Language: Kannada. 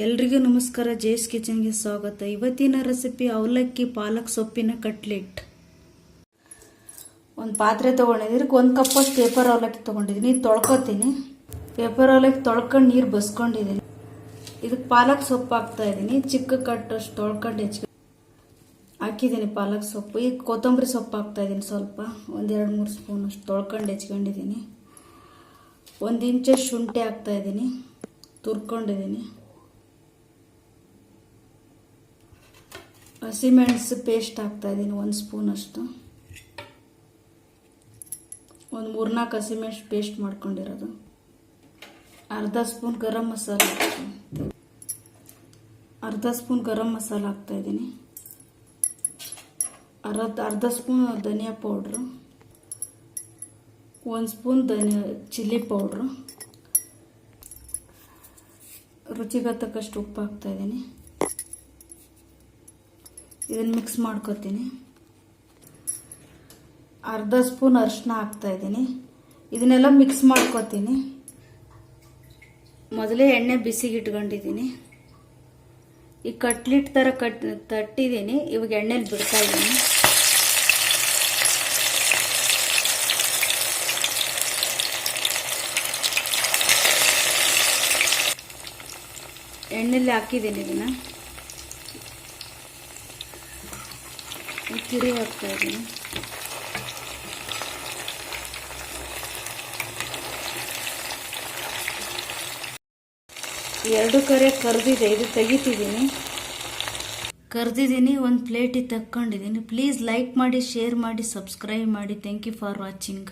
ಎಲ್ರಿಗೂ ನಮಸ್ಕಾರ. ಜೇಸ್ ಕಿಚನ್ಗೆ ಸ್ವಾಗತ. ಇವತ್ತಿನ ರೆಸಿಪಿ ಅವಲಕ್ಕಿ ಪಾಲಕ್ ಸೊಪ್ಪಿನ ಕಟ್ಲೆಟ್. ಒಂದು ಪಾತ್ರೆ ತೊಗೊಂಡಿದ್ದೀನಿ. 1 ಕಪ್ಪಷ್ಟು ಪೇಪರ್ ಅವಲಕ್ಕಿ ತೊಗೊಂಡಿದ್ದೀನಿ. ತೊಳ್ಕೊತೀನಿ. ಪೇಪರ್ ಅವಲಕ್ಕಿ ತೊಳ್ಕೊಂಡು ನೀರು ಬಸ್ಕೊಂಡಿದ್ದೀನಿ. ಇದಕ್ಕೆ ಪಾಲಕ್ ಸೊಪ್ಪು ಹಾಕ್ತಾ ಇದ್ದೀನಿ. ಚಿಕ್ಕ ಕಟ್ಟಷ್ಟು ತೊಳ್ಕೊಂಡು ಹಾಕಿದ್ದೀನಿ ಪಾಲಕ್ ಸೊಪ್ಪು. ಈಗ ಕೊತ್ತಂಬರಿ ಸೊಪ್ಪು ಹಾಕ್ತಾ ಇದ್ದೀನಿ. ಸ್ವಲ್ಪ 1-2-3 ಸ್ಪೂನ್ ಅಷ್ಟು ತೊಳ್ಕೊಂಡು ಹೆಚ್ಕೊಂಡಿದ್ದೀನಿ. 1 ಇಂಚಷ್ಟು ಶುಂಠಿ ಹಾಕ್ತಾ ಇದ್ದೀನಿ, ತುರ್ಕೊಂಡಿದ್ದೀನಿ. ಹಸಿಮೆಣಸು ಪೇಸ್ಟ್ ಹಾಕ್ತಾ ಇದ್ದೀನಿ 1 ಸ್ಪೂನ್ ಅಷ್ಟು. 3-4 ಹಸಿಮೆಣಸು ಪೇಸ್ಟ್ ಮಾಡ್ಕೊಂಡಿರೋದು. ಅರ್ಧ ಸ್ಪೂನ್ ಗರಂ ಮಸಾಲ ಹಾಕ್ತಾ ಇದ್ದೀನಿ. ಅರ್ಧ ಸ್ಪೂನ್ ಧನಿಯಾ ಪೌಡ್ರು, 1 ಸ್ಪೂನ್ ಚಿಲ್ಲಿ ಪೌಡ್ರು, ರುಚಿಗೆ ತಕ್ಕಷ್ಟು ಉಪ್ಪು ಹಾಕ್ತಾ ಇದ್ದೀನಿ. ಇದನ್ನು ಮಿಕ್ಸ್ ಮಾಡ್ಕೊತೀನಿ. ಅರ್ಧ ಸ್ಪೂನ್ ಅರಿಶಿನ ಹಾಕ್ತಾ ಇದ್ದೀನಿ. ಇದನ್ನೆಲ್ಲ ಮಿಕ್ಸ್ ಮಾಡ್ಕೊತೀನಿ. ಮೊದಲೇ ಎಣ್ಣೆ ಬಿಸಿಗೆ ಇಟ್ಕೊಂಡಿದ್ದೀನಿ. ಈ ಕಟ್ಲೆಟ್ ಥರ ತಟ್ಟಿದ್ದೀನಿ. ಇವಾಗ ಎಣ್ಣೆಲಿ ಬಿಡ್ತಾ ಇದ್ದೀನಿ. ಎಣ್ಣೆಲಿ ಹಾಕಿದ್ದೀನಿ. ಇದನ್ನು ತಿರಿ ಹಾಕ್ತಾ ಇದ್ದೀನಿ. ಎರಡು ಕರೆ ಕರ್ದಿದೆ. ಇದು ತೆಗಿತಿದ್ದೀನಿ. ಒಂದು ಪ್ಲೇಟಿಗೆ ತಕ್ಕೊಂಡಿದ್ದೀನಿ. ಪ್ಲೀಸ್ ಲೈಕ್ ಮಾಡಿ, ಶೇರ್ ಮಾಡಿ, ಸಬ್ಸ್ಕ್ರೈಬ್ ಮಾಡಿ. Thank you for watching.